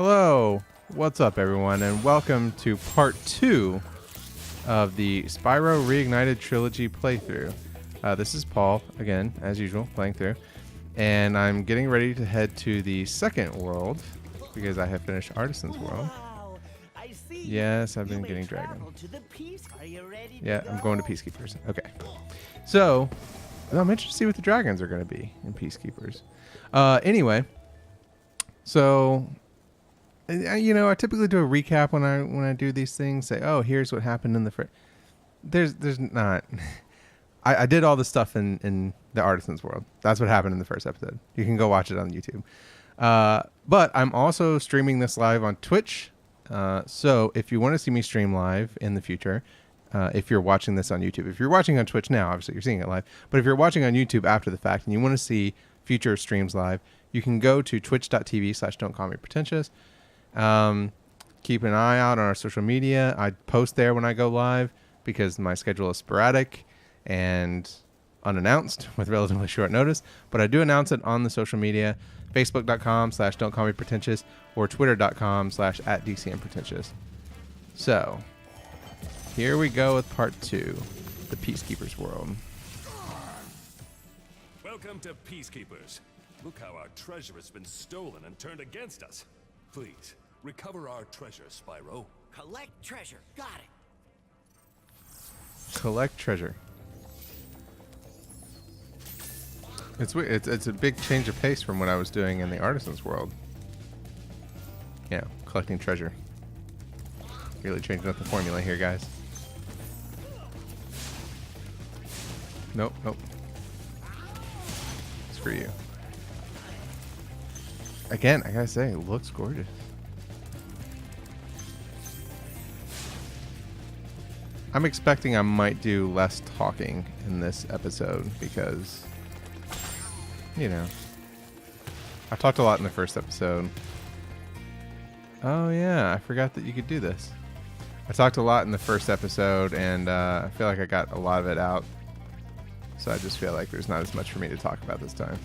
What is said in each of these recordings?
Hello, what's up everyone, and welcome to part 2 of the Spyro Reignited Trilogy playthrough. This is Paul, again, as usual, playing through. And I'm getting ready to head to the second world, because I have finished Artisan's World. Yes, I've been getting Dragon. Yeah, I'm going to Peacekeepers. Okay. So, I'm interested to see what the dragons are going to be in Peacekeepers. Anyway, so... You know, I typically do a recap when I do these things. Say, oh, here's what happened in the first. There's not. I did all the stuff in the Artisan's World. That's what happened in the first episode. You can go watch it on YouTube. But I'm also streaming this live on Twitch. So if you want to see me stream live in the future, if you're watching this on YouTube, if you're watching on Twitch now, obviously you're seeing it live. But if you're watching on YouTube after the fact and you want to see future streams live, you can go to twitch.tv/dontcallmepretentious. Keep an eye out on our social media. I post there when I go live because my schedule is sporadic and unannounced with relatively short notice, but I do announce it on the social media, facebook.com/dontcallmepretentious or twitter.com/@DCMPretentious. So here we go with part 2, the Peacekeepers world. Welcome to Peacekeepers. Look how our treasure has been stolen and turned against us. Please, recover our treasure, Spyro. Collect treasure. Got it. Collect treasure. It's a big change of pace from what I was doing in the Artisan's World. Yeah, collecting treasure. Really changing up the formula here, guys. Nope, nope. Screw you. Again, I gotta say, it looks gorgeous. I'm expecting I might do less talking in this episode because, you know, I talked a lot in the first episode. Oh yeah, I forgot that you could do this. I talked a lot in the first episode and I feel like I got a lot of it out. So I just feel like there's not as much for me to talk about this time.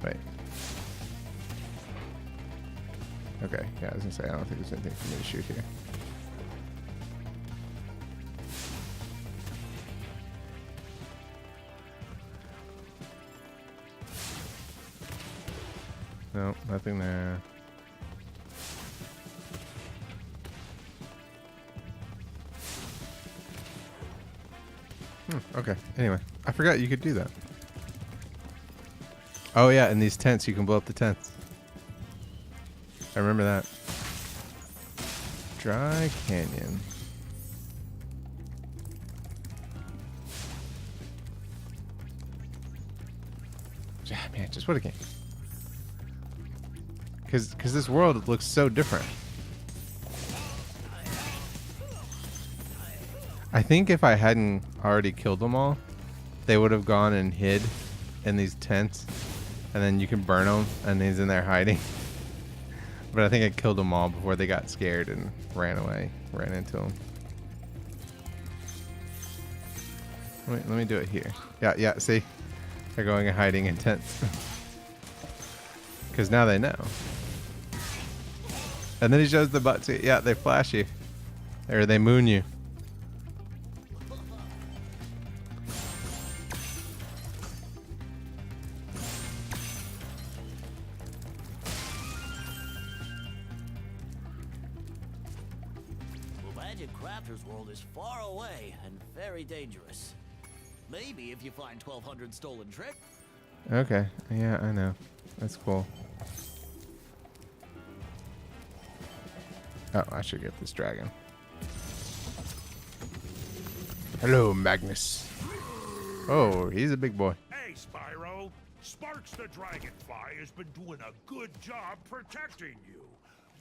Wait. Okay, yeah, I was gonna say, I don't think there's anything for me to shoot here. No, nothing there. Okay, anyway, I forgot you could do that. Oh yeah, in these tents you can blow up the tents. I remember that. Dry Canyon. Yeah, man, just what a game. Because this world looks so different. I think if I hadn't already killed them all, they would have gone and hid in these tents. And then you can burn him, and he's in there hiding. But I think I killed them all before they got scared and ran away. Ran into them. Let me do it here. Yeah, see? They're going and hiding in tents. Because now they know. And then he shows the butt. See? Yeah, they flash you. Or they moon you. Crafter's World is far away and very dangerous. Maybe if you find 1,200 stolen trick. Okay, yeah, I know. That's cool. Oh, I should get this dragon. Hello, Magnus. Oh, he's a big boy. Hey, Spyro. Sparks the Dragonfly has been doing a good job protecting you.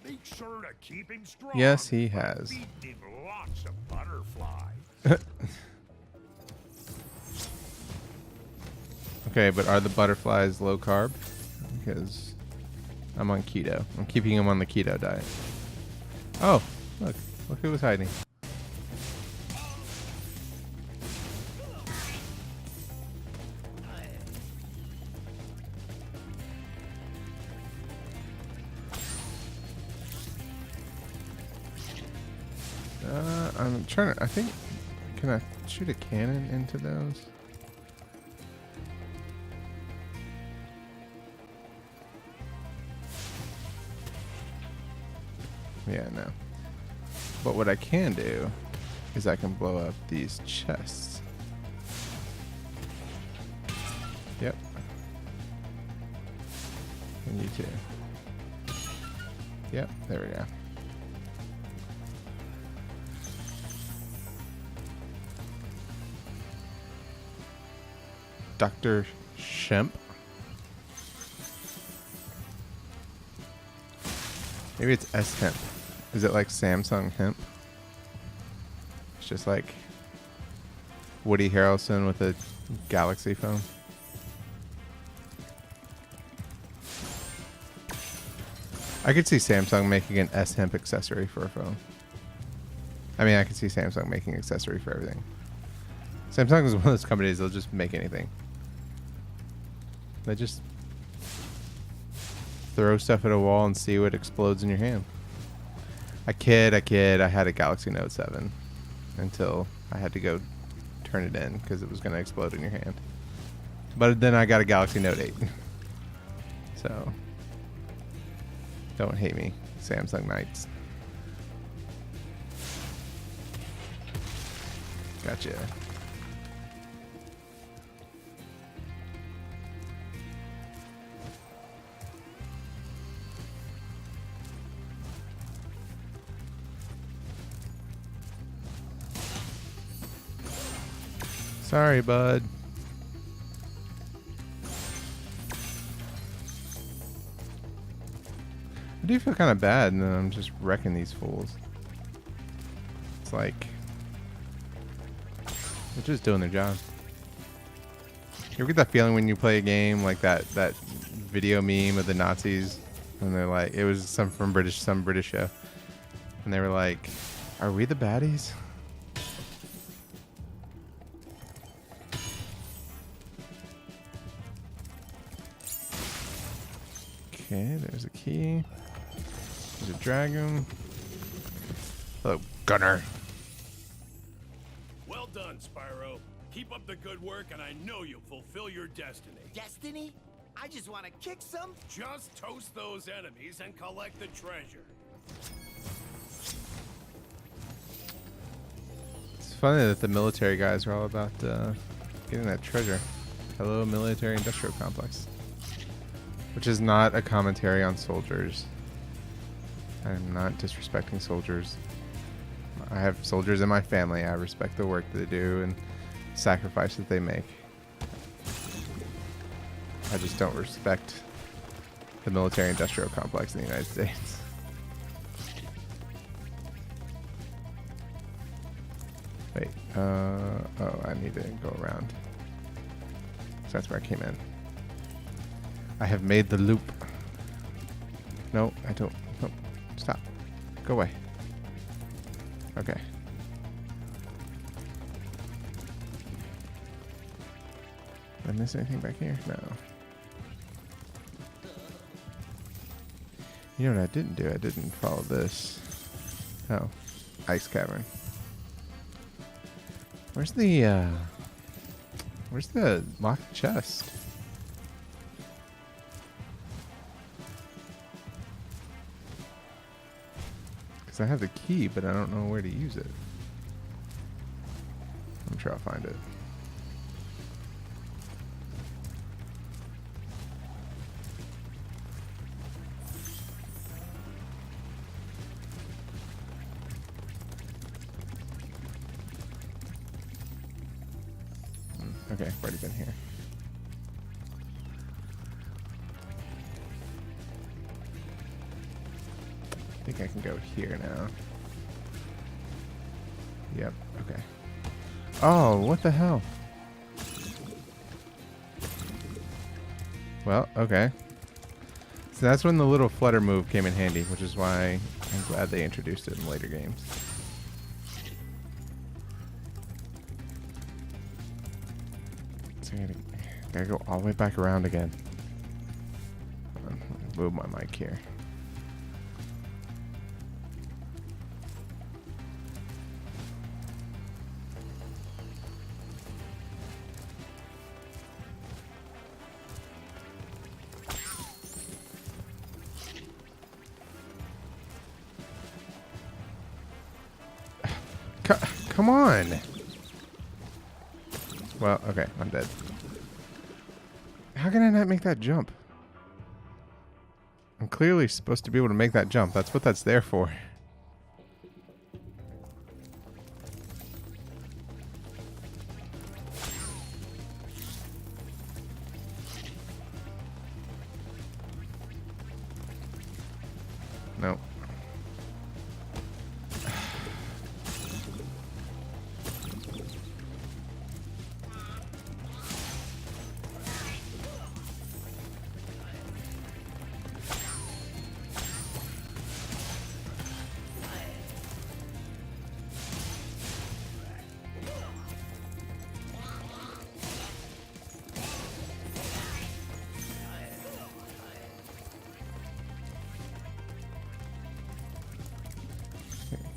Make sure to keep him strong. Yes, he has. Feed him lots of butterflies. Okay, but are the butterflies low carb? Because I'm on keto. I'm keeping them on the keto diet. Oh, look who was hiding. I'm trying to. I think. Can I shoot a cannon into those? Yeah, no. But what I can do is I can blow up these chests. Yep. And you too. Yep, there we go. Dr. Shemp. Maybe it's S Hemp. Is it like Samsung Hemp? It's just like Woody Harrelson with a Galaxy phone. I could see Samsung making an S Hemp accessory for a phone. I mean, I could see Samsung making an accessory for everything. Samsung is one of those companies, they'll just make anything. They just throw stuff at a wall and see what explodes in your hand. I kid. I had a Galaxy Note 7 until I had to go turn it in because it was going to explode in your hand. But then I got a Galaxy Note 8. So, don't hate me, Samsung Knights. Gotcha. Sorry, bud. I do feel kind of bad, and then I'm just wrecking these fools. It's like they're just doing their job. You ever get that feeling when you play a game like that video meme of the Nazis, and they're like, it was some British show, and they were like, "Are we the baddies?" Okay, there's a key. There's a dragon. Hello, Gunner. Well done, Spyro. Keep up the good work, and I know you'll fulfill your destiny. Destiny? I just want to kick some. Just toast those enemies and collect the treasure. It's funny that the military guys are all about getting that treasure. Hello, military industrial complex. Which is not a commentary on soldiers. I'm not disrespecting soldiers. I have soldiers in my family. I respect the work that they do and sacrifice that they make. I just don't respect the military industrial complex in the United States. Wait, oh, I need to go around. So that's where I came in. I have made the loop. No, I don't. No, stop. Go away. Okay. Did I miss anything back here? No. You know what I didn't do? I didn't follow this. Oh. Ice cavern. Where's the locked chest? I have the key, but I don't know where to use it. I'm sure I'll find it. Okay, I've already been here. I think I can go here now. Yep, okay. Oh, what the hell? Well, okay. So that's when the little flutter move came in handy, which is why I'm glad they introduced it in later games. So I gotta go all the way back around again. Hold on, move my mic here. Come on. Well, okay, I'm dead. How can I not make that jump? I'm clearly supposed to be able to make that jump. That's what that's there for. No.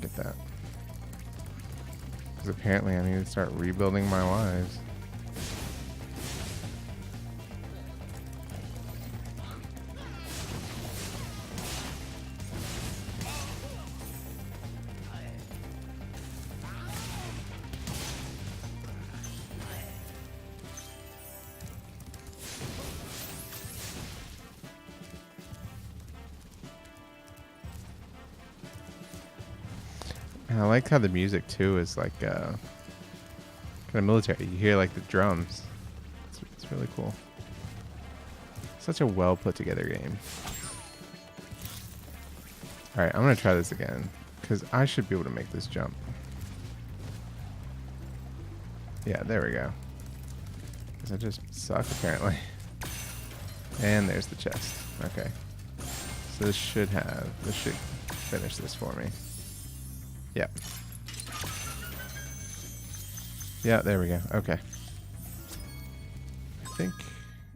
Get that. Because apparently I need to start rebuilding my lives. And I like how the music too is like kind of military. You hear like the drums. It's really cool. Such a well put together game. All right, I'm gonna try this again because I should be able to make this jump. Yeah, there we go. Because I just suck apparently. And there's the chest. Okay. So this should finish this for me. Yep. Yeah, there we go. Okay. I think.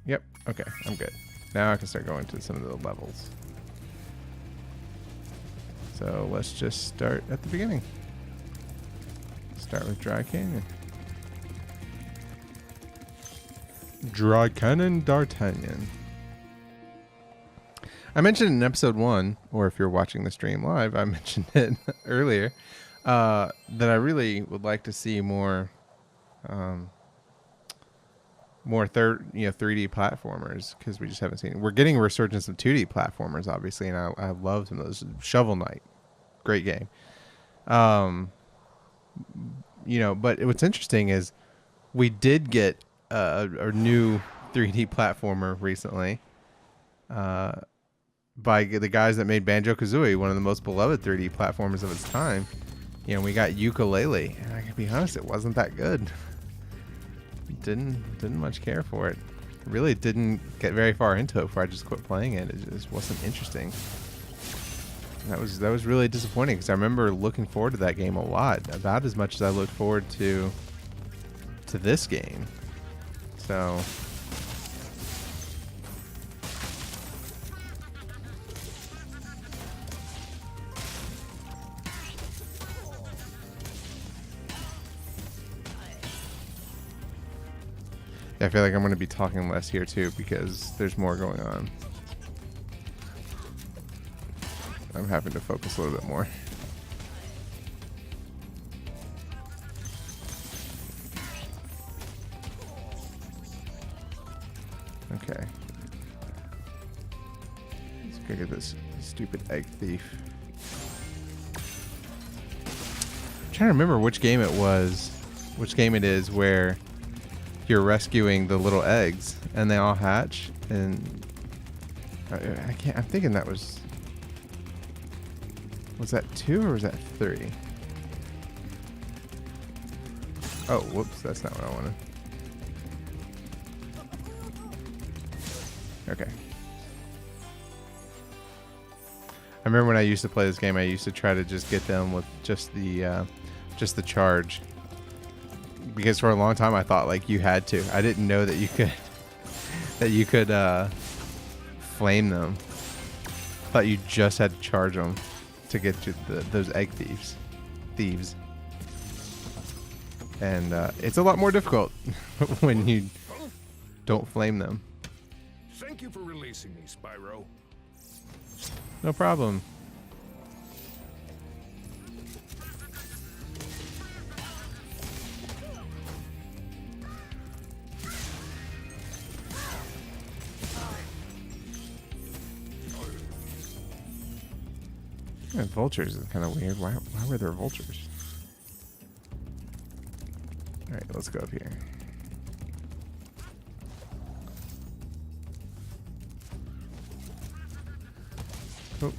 Yep. Okay, I'm good. Now I can start going to some of the levels. So let's just start at the beginning. Start with Dry Canyon. Dry Canyon D'Artagnan. I mentioned in episode 1, or if you're watching the stream live, I mentioned it earlier, that I really would like to see more 3D platformers, because we just haven't seen it. We're getting a resurgence of 2D platformers, obviously, and I love some of those. Shovel Knight, great game. But what's interesting is we did get a new 3D platformer recently. By the guys that made Banjo-Kazooie, one of the most beloved 3D platformers of its time. We got Yooka-Laylee, and I can be honest, it wasn't that good. Didn't much care for it. Really didn't get very far into it before I just quit playing it. It just wasn't interesting. And that was really disappointing because I remember looking forward to that game a lot, about as much as I looked forward to this game. So. I feel like I'm going to be talking less here too because there's more going on. I'm having to focus a little bit more. Okay. Let's go get this stupid egg thief. I'm trying to remember which game it is where you're rescuing the little eggs and they all hatch, and I'm thinking that was that 2 or was that 3? Oh, whoops, that's not what I wanted. Okay. I remember when I used to play this game, I used to try to just get them with just the charge. Because for a long time I thought like you had to. I didn't know that you could flame them. I thought you just had to charge them to get to those egg thieves. And it's a lot more difficult when you don't flame them. Thank you for releasing me, Spyro. No problem. Yeah, vultures is kind of weird. Why were there vultures? Alright, let's go up here. Oh.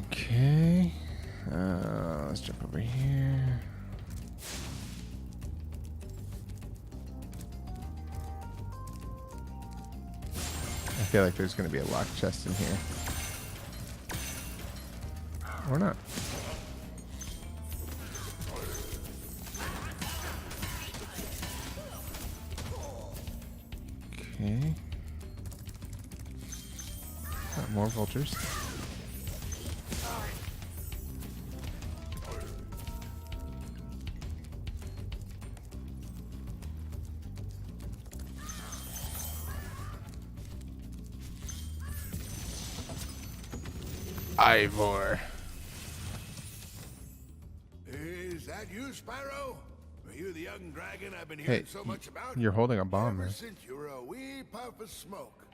Okay. Let's jump over here. I feel like there's going to be a locked chest in here. Or not. Okay. Got more vultures. Ivor. Is that you, Spyro? Are you the young dragon I've been Hey, hearing so much about? you're holding a bomb, Ever man. since you were a wee puff of smoke,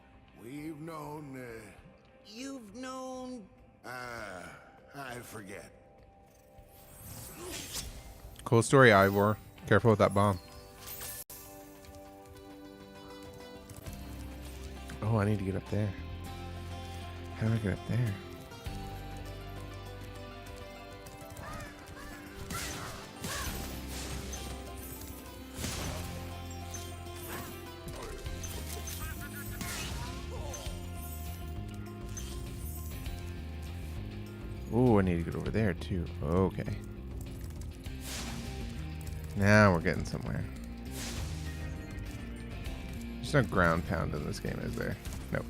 we've known, You've known... I forget. Cool story, Ivor. Careful with that bomb. Oh, I need to get up there. How do I get up there? Ooh, I need to get over there too. Okay. Now we're getting somewhere. There's no ground pound in this game, is there? Nope.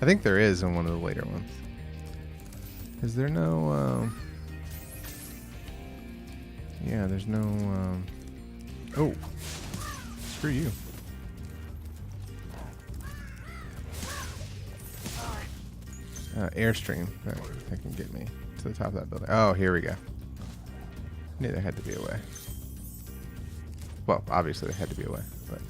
I think there is in one of the later ones. Is there no, yeah, there's no, oh, screw you. Airstream. That can get me to the top of that building. Oh, here we go. Knew there had to be a way. Well, obviously there had to be a way, but...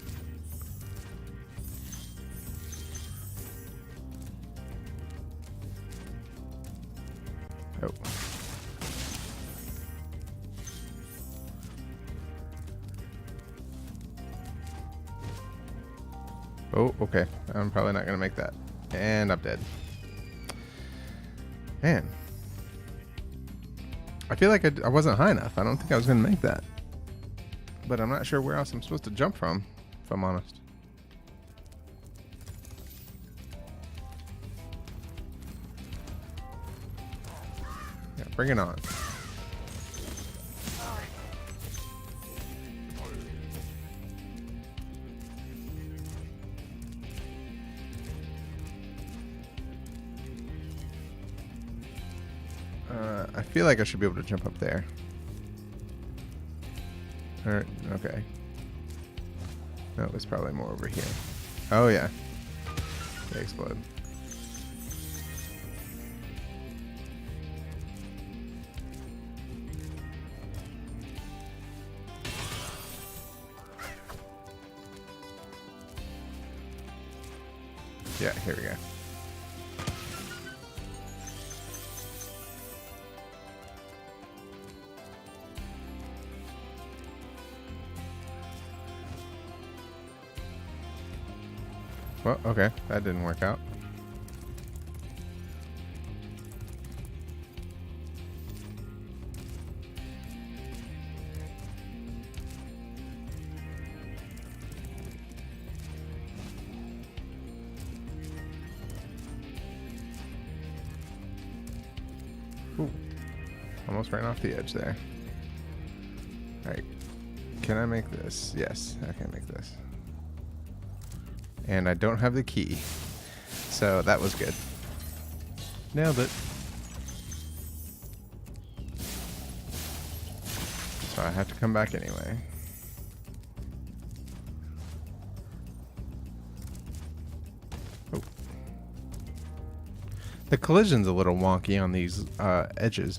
Oh. Oh, okay. I'm probably not going to make that. And I'm dead. Man. I feel like I wasn't high enough. I don't think I was going to make that. But I'm not sure where else I'm supposed to jump from, if I'm honest. Yeah, bring it on. I feel like I should be able to jump up there. Okay. No, it's probably more over here. Oh, yeah. They explode. Yeah, here we go. Well, okay, that didn't work out. Ooh, almost ran off the edge there. All right, can I make this? Yes, I can make this. And I don't have the key. So that was good. Nailed it. So I have to come back anyway. Oh. The collision's a little wonky on these edges.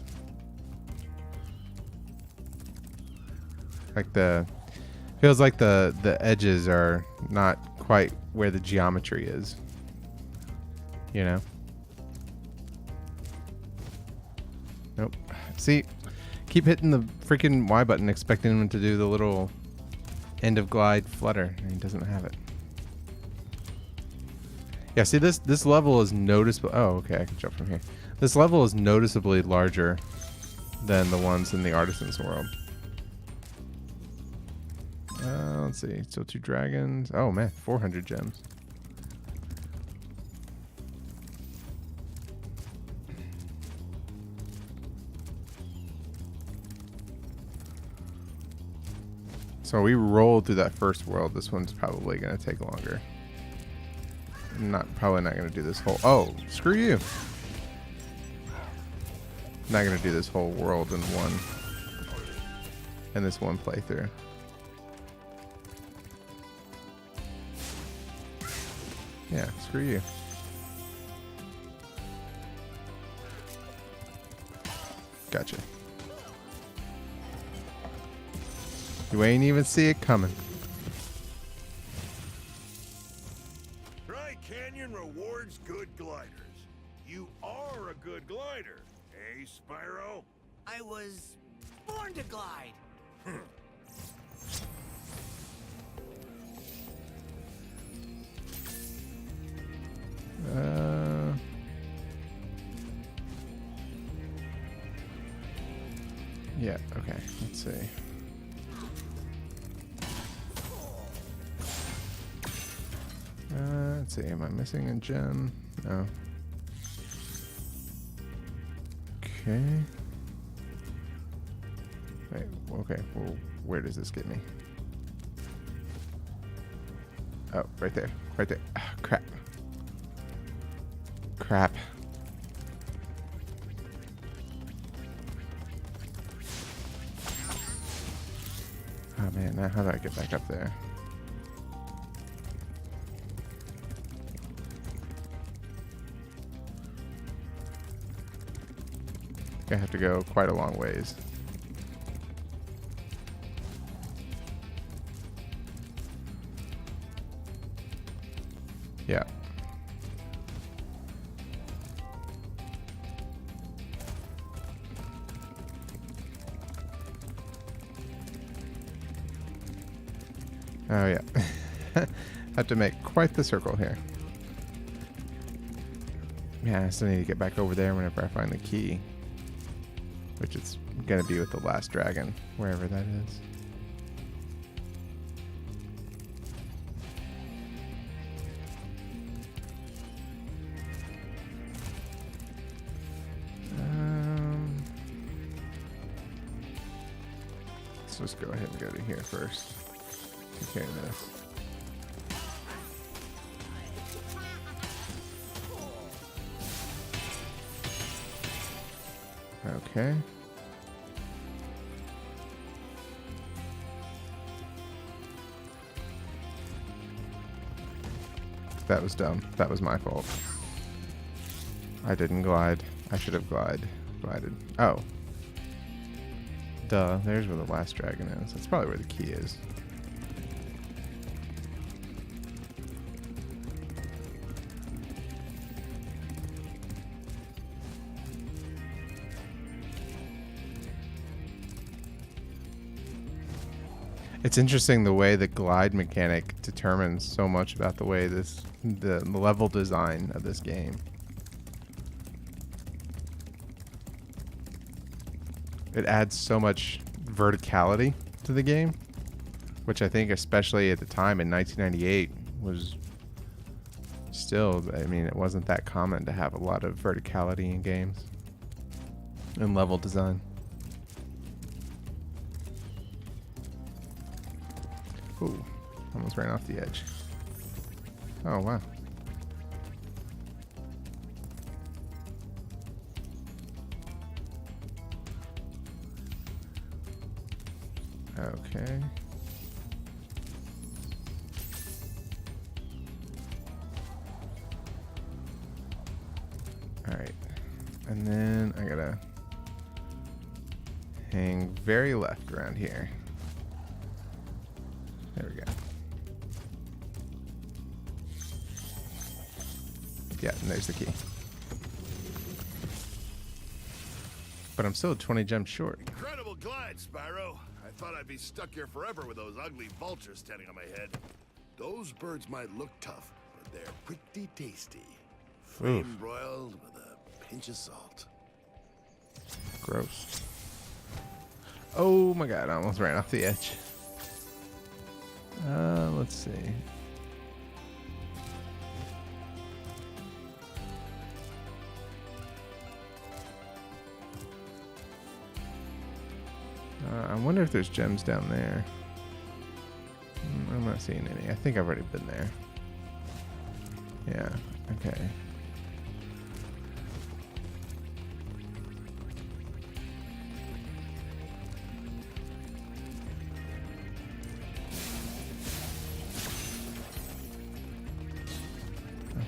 Like feels like the edges are not quite where the geometry is. You know? Nope. See, keep hitting the freaking Y button expecting him to do the little end of glide flutter, and he doesn't have it. Yeah, see, this level is noticeable. Oh, okay, I can jump from here. This level is noticeably larger than the ones in the Artisan's world. Let's see. So 2 dragons. Oh man, 400 gems. So we rolled through that first world. This one's probably going to take longer. Probably not going to do this whole... Oh, screw you. Not going to do this whole world in this one playthrough. Yeah, screw you. Gotcha. You ain't even see it coming. Dry Canyon rewards good gliders. You are a good glider, eh, Spyro? I was born to glide. Yeah, okay, let's see. Let's see, am I missing a gem? No. Okay. Wait, okay, well, where does this get me? Oh, right there, right there. Ah, crap. Crap. Oh man, now how do I get back up there? I have to go quite a long ways. Yeah. Oh yeah. Have to make quite the circle here. Yeah, I still need to get back over there whenever I find the key. Which it's gonna be with the last dragon, wherever that is. Let's just go ahead and go to here first. Take care of this. Okay. That was dumb. That was my fault. I didn't glide. I should have glided. Oh. Duh. There's where the last dragon is. That's probably where the key is. It's interesting the way the glide mechanic determines so much about the way the level design of this game. It adds so much verticality to the game, which I think especially at the time in 1998 was still, I mean, it wasn't that common to have a lot of verticality in games and level design. Ooh, almost ran off the edge. Oh, wow. Okay. Alright. And then I gotta hang very left around here. There we go. Yeah, and there's the key. But I'm still 20 gems short. Incredible glide, Spyro. I thought I'd be stuck here forever with those ugly vultures standing on my head. Those birds might look tough, but they're pretty tasty. Flame broiled with a pinch of salt. Gross. Oh my god, I almost ran off the edge. Let's see. I wonder if there's gems down there. I'm not seeing any. I think I've already been there. Yeah, okay.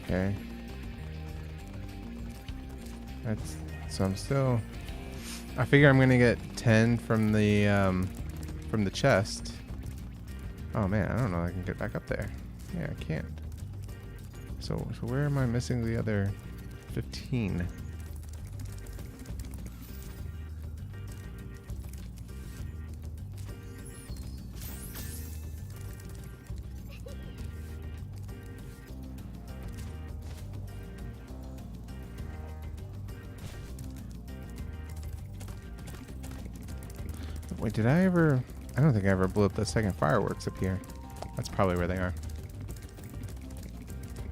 Okay. That's so I'm still. I figure I'm gonna get 10 from the chest. Oh man, I don't know if I can get back up there. Yeah, I can't. So where am I missing the other 15? Wait, did I ever... I don't think I ever blew up the second fireworks up here. That's probably where they are.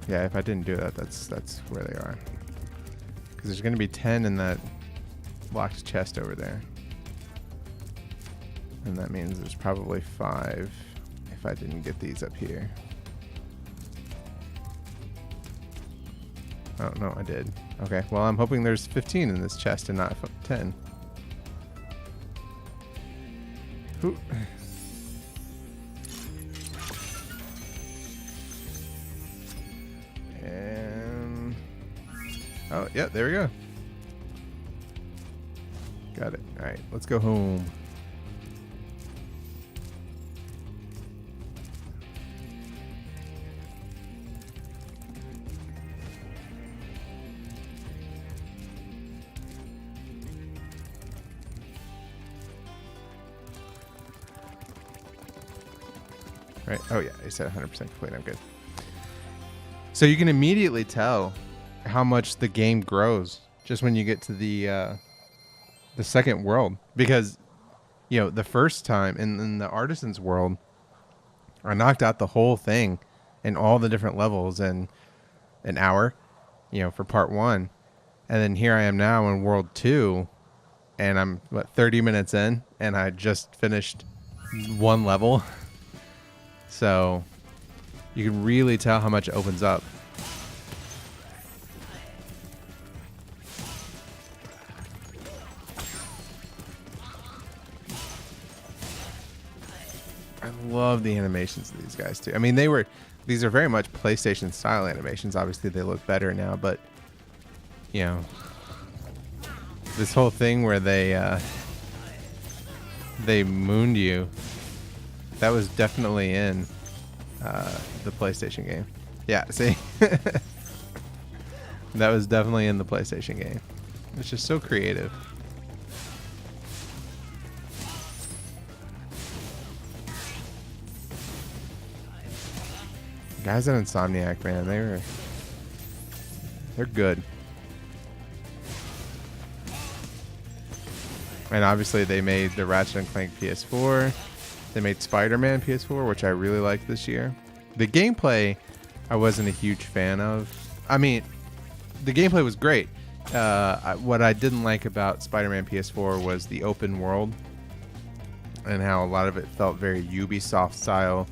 Yeah, if I didn't do that, that's where they are. Because there's going to be 10 in that locked chest over there. And that means there's probably 5 if I didn't get these up here. Oh, no, I did. Okay, well, I'm hoping there's 15 in this chest and not 10. Ooh. And oh yeah, there we go. Got it. All right, let's go home. Right. Oh yeah, I said 100% complete. I'm good. So you can immediately tell how much the game grows just when you get to the second world, because you know the first time in the artisan's world, I knocked out the whole thing in all the different levels in an hour, you know, for part 1, and then here I am now in world 2, and I'm 30 minutes in, and I just finished 1 level. So you can really tell how much it opens up. I love the animations of these guys too. I mean, these are very much PlayStation style animations. Obviously they look better now, but you know, this whole thing where they mooned you, that was definitely in the PlayStation game. Yeah, see? That was definitely in the PlayStation game. It's just so creative. The guys at Insomniac, man, they're good. And obviously they made the Ratchet & Clank PS4. They made Spider-Man PS4, which I really liked this year. The gameplay, I wasn't a huge fan of. I mean, the gameplay was great. What I didn't like about Spider-Man PS4 was the open world and how a lot of it felt very Ubisoft style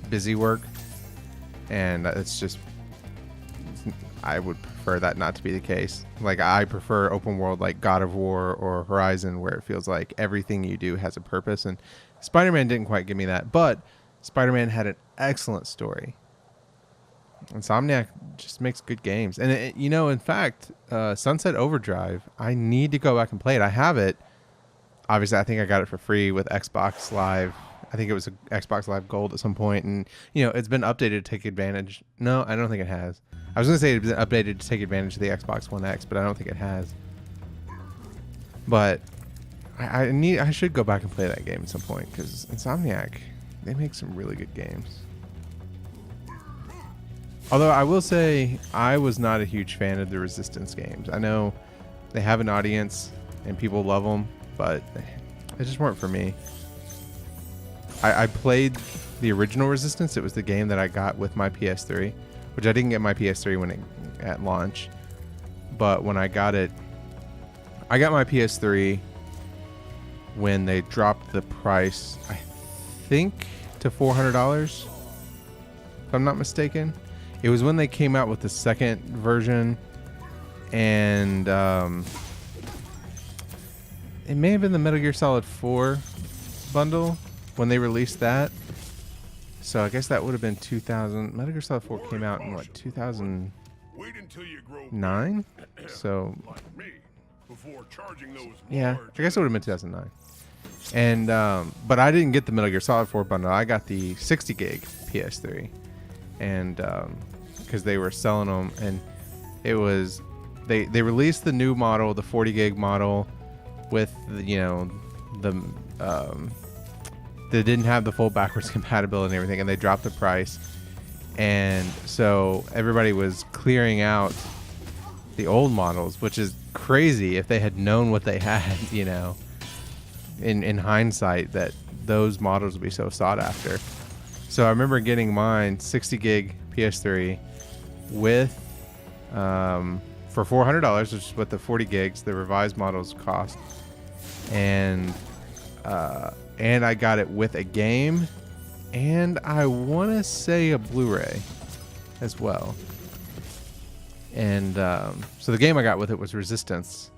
busy work. And it's just, I would prefer that not to be the case. Like, I prefer open world like God of War or Horizon, where it feels like everything you do has a purpose. And Spider-Man didn't quite give me that, but Spider-Man had an excellent story. Insomniac just makes good games. And, you know, in fact, Sunset Overdrive, I need to go back and play it. I have it. Obviously, I think I got it for free with Xbox Live I think it was a Xbox Live Gold at some point, and you know, it's been updated to take advantage. No, I don't think it has. I was gonna say it's been updated to take advantage of the Xbox One X, but I don't think it has. But I should go back and play that game at some point, because Insomniac, they make some really good games. Although I will say I was not a huge fan of the Resistance games. I know they have an audience and people love them, but they just weren't for me. I played the original Resistance. It was the game that I got with my PS3, which I didn't get my PS3 when at launch. But when I got it, I got my PS3 when they dropped the price, I think, to $400, if I'm not mistaken. It was when they came out with the second version, and it may have been the Metal Gear Solid 4 bundle when they released that. So I guess that would have been 2000. Metal Gear Solid 4 came out in what, 2009? Wait until you grow So like me before charging those yeah, large I guess it would have been 2009. And but I didn't get the Metal Gear Solid 4 bundle. I got the 60 gig PS3, and because they were selling them, and it was they released the new model, the 40 gig model, with the, you know, the they didn't have the full backwards compatibility and everything, and they dropped the price, and so everybody was clearing out the old models, which is crazy if they had known what they had, you know, in hindsight, that those models would be so sought after. So I remember getting mine 60 gig PS3 with for $400, which is what the 40 gigs, the revised models, cost, and I got it with a game, and I want to say a Blu-ray as well. And so the game I got with it was Resistance,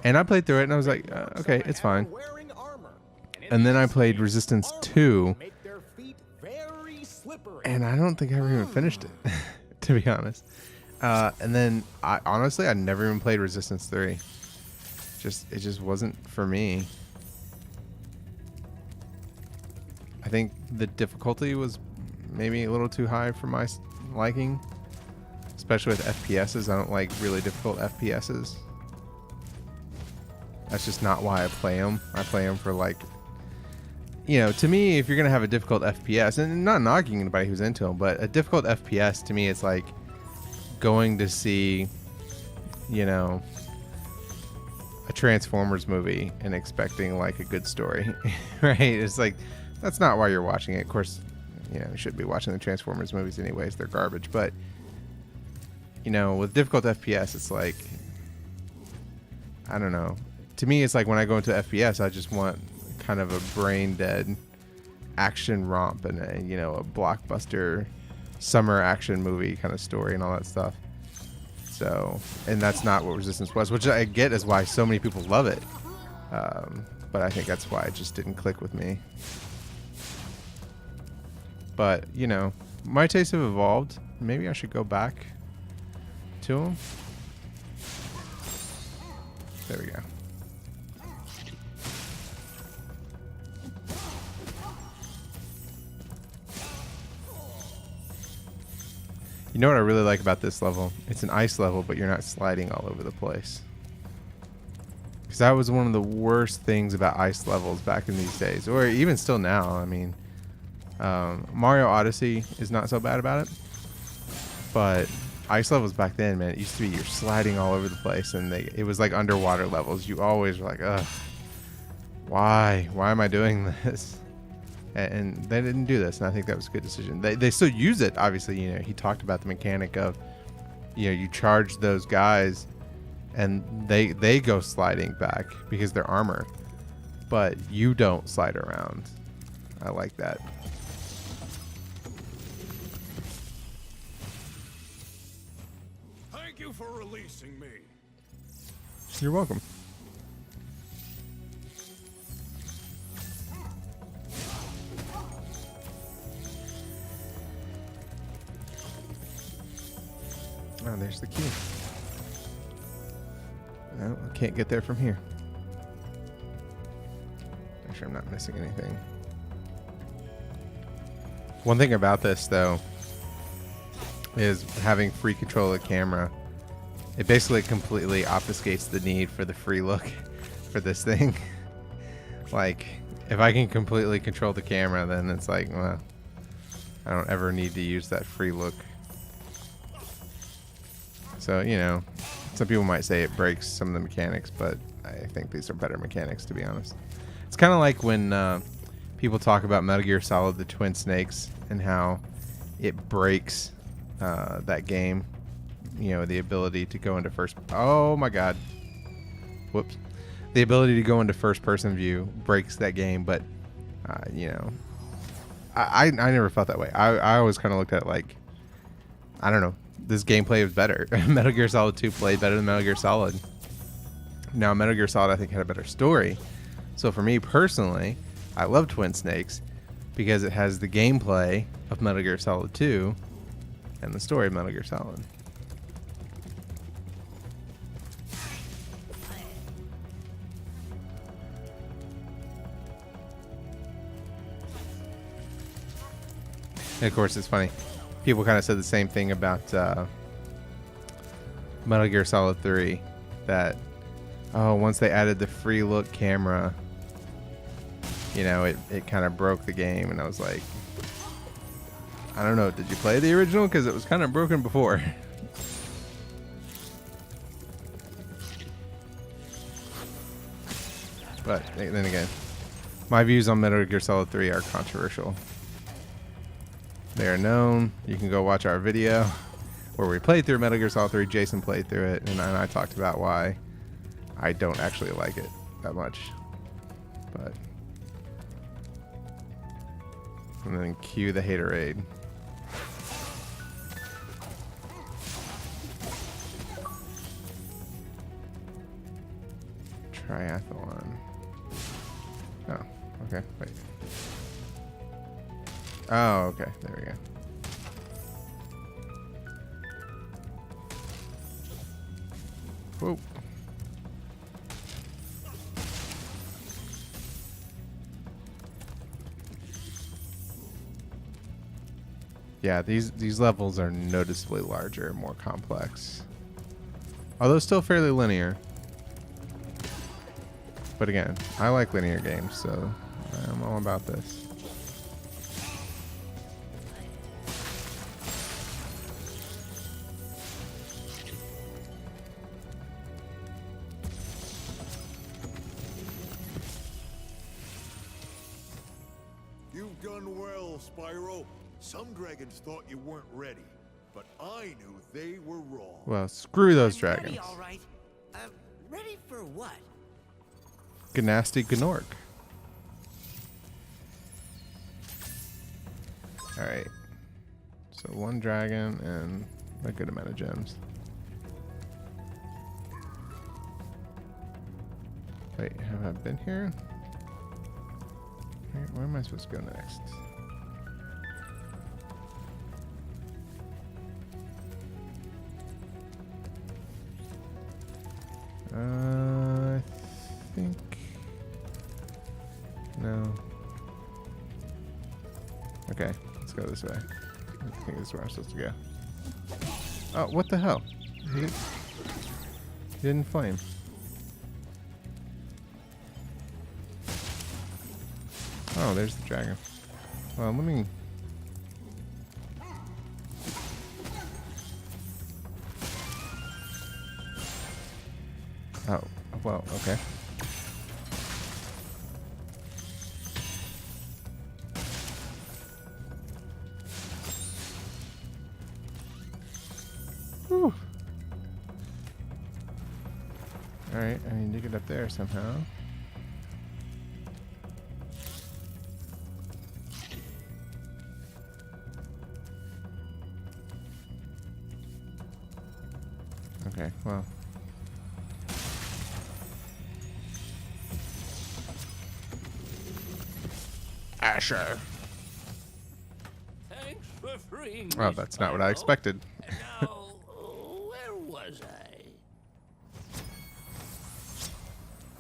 and I played through it, and I was like, okay, it's fine. And then I played Resistance 2, and I don't think I ever even finished it, to be honest. And then I never even played Resistance 3. It just wasn't for me. I think the difficulty was maybe a little too high for my liking, especially with FPSs. I don't like really difficult FPSs. That's just not why I play them. I play them for, like, you know, to me, if you're going to have a difficult FPS, and not knocking anybody who's into them, but a difficult FPS, to me, it's like going to see, you know, a Transformers movie and expecting, like, a good story, right? It's like, that's not why you're watching it. Of course, you know, you shouldn't be watching the Transformers movies anyways. They're garbage. But, you know, with difficult FPS, it's like, I don't know. To me, it's like when I go into FPS, I just want kind of a brain-dead action romp and a, you know, a blockbuster summer action movie kind of story and all that stuff. So, and that's not what Resistance was, which I get is why so many people love it. But I think that's why it just didn't click with me. But, you know, my tastes have evolved. Maybe I should go back to them. There we go. You know what I really like about this level? It's an ice level, but you're not sliding all over the place. Because that was one of the worst things about ice levels back in these days, or even still now. I mean, Mario Odyssey is not so bad about it, but ice levels back then, man, it used to be you're sliding all over the place, and it was like underwater levels. You always were like, ugh, why am I doing this? And they didn't do this, and I think that was a good decision. They still use it, obviously. You know, he talked about the mechanic of, you know, you charge those guys, and they go sliding back because they're armor, but you don't slide around. I like that. Thank you for releasing me. You're welcome. Oh, there's the key. No, I can't get there from here. Make sure I'm not missing anything. One thing about this, though, is having free control of the camera. It basically completely obfuscates the need for the free look for this thing. Like, if I can completely control the camera, then it's like, well, I don't ever need to use that free look. So, you know, some people might say it breaks some of the mechanics, but I think these are better mechanics, to be honest. It's kind of like when people talk about Metal Gear Solid, the Twin Snakes, and how it breaks that game. You know, the ability to go into first... Oh, my God. Whoops. The ability to go into first-person view breaks that game, but, you know, I never felt that way. I always kind of looked at it like, I don't know, this gameplay was better. Metal Gear Solid 2 played better than Metal Gear Solid. Now, Metal Gear Solid, I think, had a better story. So for me personally, I love Twin Snakes because it has the gameplay of Metal Gear Solid 2 and the story of Metal Gear Solid. And of course, it's funny. People kind of said the same thing about Metal Gear Solid 3. That, oh, once they added the free look camera, you know, it kind of broke the game. And I was like, I don't know. Did you play the original? Because it was kind of broken before. But then again, my views on Metal Gear Solid 3 are controversial. They are known. You can go watch our video where we played through Metal Gear Solid 3. Jason played through it, and I talked about why I don't actually like it that much. But and then cue the haterade. Triathlon. Oh, okay. Wait. Oh, okay. There we go. Whoa. Yeah, these levels are noticeably larger and more complex. Although still fairly linear. But again, I like linear games, so I'm all about this. You've done well, Spyro. Some dragons thought you weren't ready, but I knew they were wrong. Well, screw those I'm dragons. ready, all right. Ready for what? Gnasty Gnorc. Alright. So one dragon and a good amount of gems. Wait, have I been here? Where am I supposed to go next? I think... No. Okay, let's go this way. I think this is where I'm supposed to go. Oh, what the hell? He didn't flame. Oh, there's the dragon. Well, let me... Oh, well, okay. Whew. Alright, I need to get up there somehow. Okay, well. Asher. Thanks for freeing me, Oh, that's not what I Spyro. expected. Now, where was I?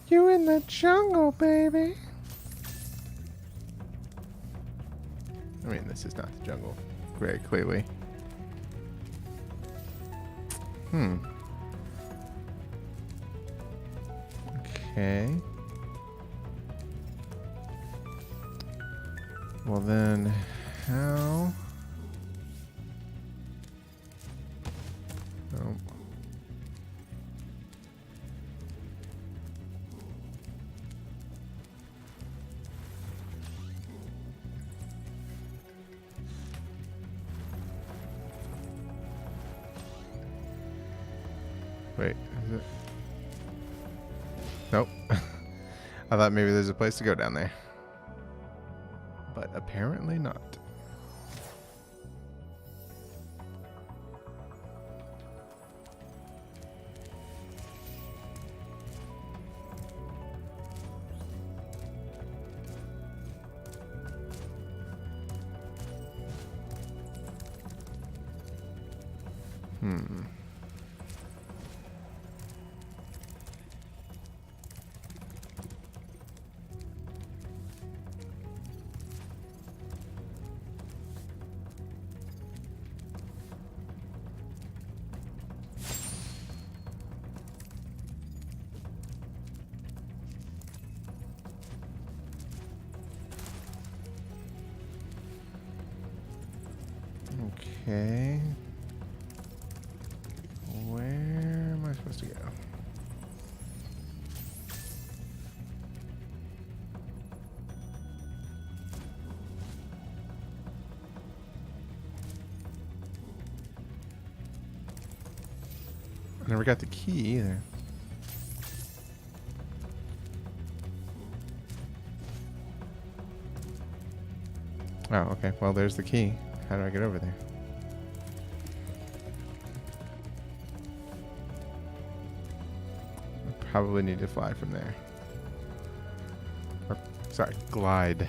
You in the jungle, baby. I mean, this is not the jungle, very clearly. Okay. Well then, how? Oh. Wait, is it? Nope. I thought maybe there's a place to go down there. But apparently not. Okay. Where am I supposed to go? I never got the key either. Oh, okay. Well, there's the key. How do I get over there? I probably need to fly from there. Or, sorry, glide.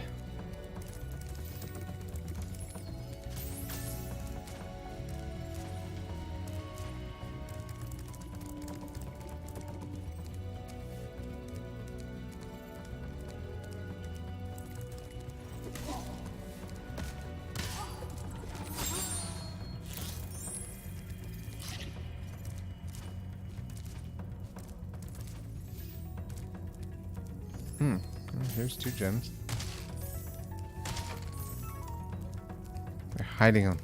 Here's 2 gems. They're hiding them.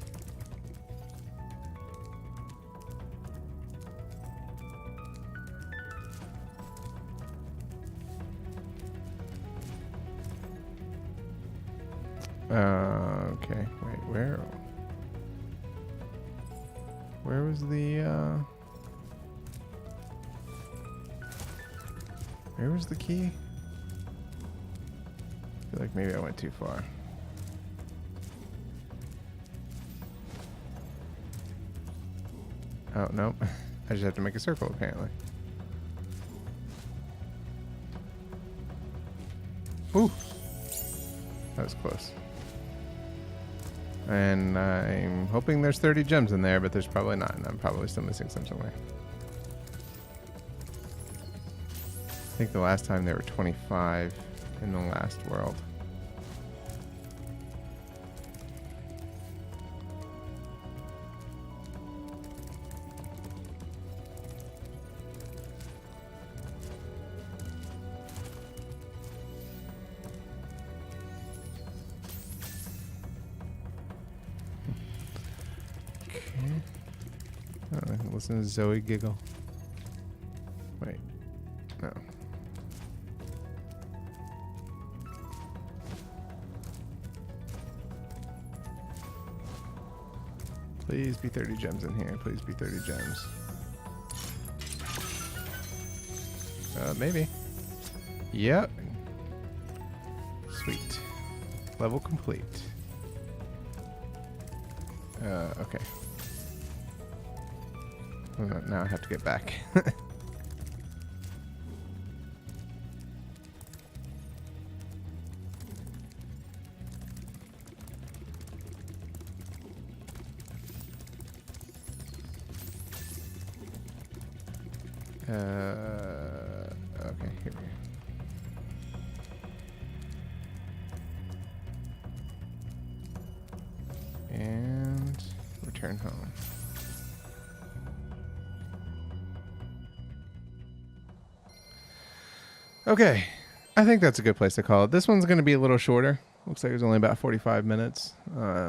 Okay. Wait, where was the where was the key? I feel like maybe I went too far. Oh, no. I just have to make a circle, apparently. Ooh! That was close. And I'm hoping there's 30 gems in there, but there's probably not. And I'm probably still missing some somewhere. I think the last time there were 25 in the last world. Listen to Zoe giggle. Wait. No. Please be 30 gems in here. Please be 30 gems. Maybe. Yep. Sweet. Level complete. Okay. Now I have to get back. Okay, here we go. return home. Okay, I think that's a good place to call it. This one's going to be a little shorter. Looks like it was only about 45 minutes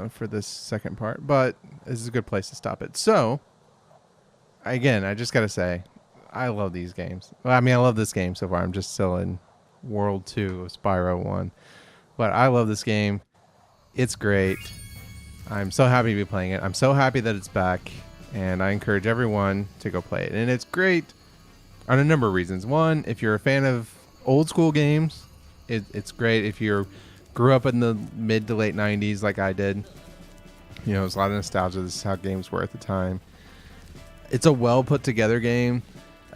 for this second part, but this is a good place to stop it. So, again, I just got to say, I love these games. Well, I mean, I love this game so far. I'm just still in World 2 of Spyro 1. But I love this game. It's great. I'm so happy to be playing it. I'm so happy that it's back, and I encourage everyone to go play it. And it's great on a number of reasons. One, if you're a fan of old school games, it's great. If you grew up in the mid to late 90s like I did, you know, there's a lot of nostalgia. This is how games were at the time. It's a well put together game.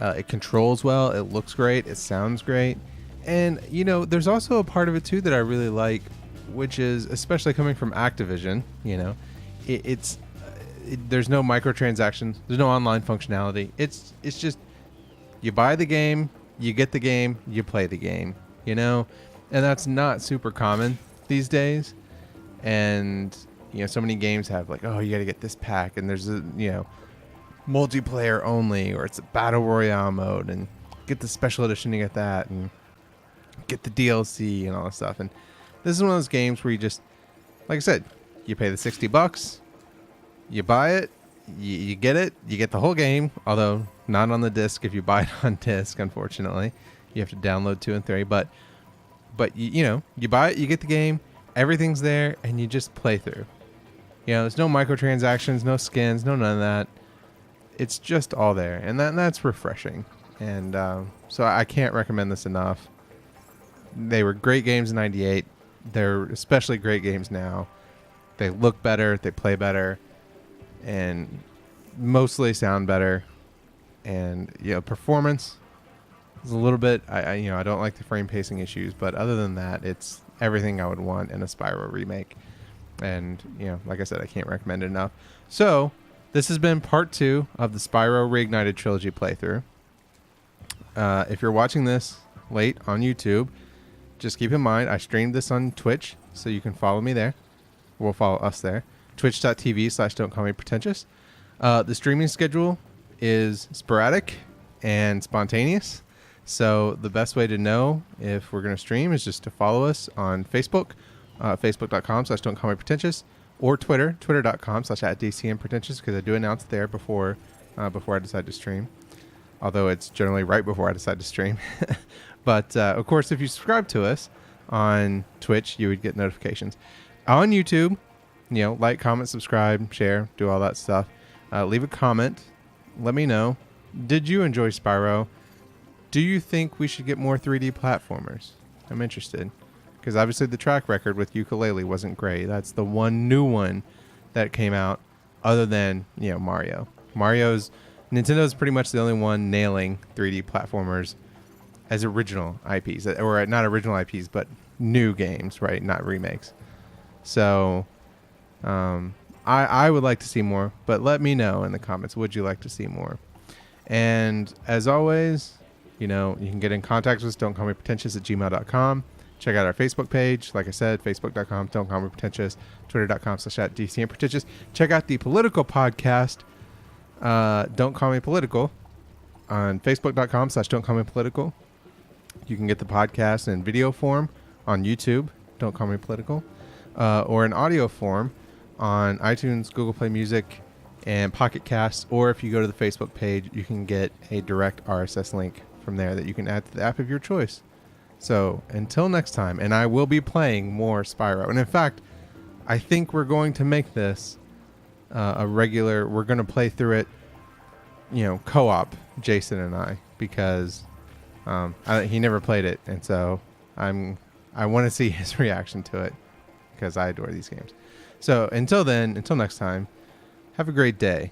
It controls well. It looks great. It sounds great. And, you know, there's also a part of it too that I really like, which is, especially coming from Activision, you know, there's no microtransactions. There's no online functionality. It's just, you buy the game, you get the game, you play the game, you know, and that's not super common these days. And, you know, so many games have like, oh, you got to get this pack, and there's a, you know, multiplayer only, or it's a battle royale mode, and get the special edition to get that, and get the DLC and all that stuff. And this is one of those games where you just, like I said, you pay the $60, you buy it, you get it, you get the whole game, although not on the disc. If you buy it on disc, unfortunately, you have to download 2 and 3. But you know, you buy it, you get the game, everything's there, and you just play through. You know, there's no microtransactions, no skins, no none of that. It's just all there, and that's refreshing. And so I can't recommend this enough. They were great games in '98. They're especially great games now. They look better, they play better, and mostly sound better. And, you know, performance is a little bit, I don't like the frame pacing issues, but other than that, it's everything I would want in a Spyro remake. And, you know, like I said, I can't recommend it enough. So, this has been part 2 of the Spyro Reignited Trilogy playthrough. If you're watching this late on YouTube, just keep in mind, I streamed this on Twitch, so you can follow me there. We'll follow us there. Twitch.tv/dontcallmepretentious. The streaming schedule is sporadic and spontaneous. So the best way to know if we're going to stream is just to follow us on Facebook, facebook.com/dontcallmepretentious, or Twitter, twitter.com/@DCMPretentious, because I do announce it there before I decide to stream. Although it's generally right before I decide to stream. But, of course, if you subscribe to us on Twitch, you would get notifications. On YouTube, you know, like, comment, subscribe, share, do all that stuff. Leave a comment. Let me know. Did you enjoy Spyro? Do you think we should get more 3D platformers? I'm interested. Because obviously the track record with Yooka-Laylee wasn't great. That's the one new one that came out other than, you know, Mario. Nintendo's pretty much the only one nailing 3D platformers as original IPs, or not original IPs, but new games, right? Not remakes. So, I would like to see more, but let me know in the comments. Would you like to see more? And as always, you know, you can get in contact with us. dontcallmepretentious@gmail.com. Check out our Facebook page. Like I said, facebook.com, dontcallmepretentious, twitter.com/@DCMPretentious. Check out the political podcast, Don't Call Me Political, on facebook.com/dontcallmepolitical. You can get the podcast in video form on YouTube, Don't Call Me Political, or in audio form on iTunes, Google Play Music, and Pocket Casts. Or if you go to the Facebook page, you can get a direct RSS link from there that you can add to the app of your choice. So until next time, and I will be playing more Spyro. And in fact, I think we're going to make this we're going to play through it, you know, co-op, Jason and I, because he never played it, and so I want to see his reaction to it, because I adore these games. So until then, until next time, have a great day.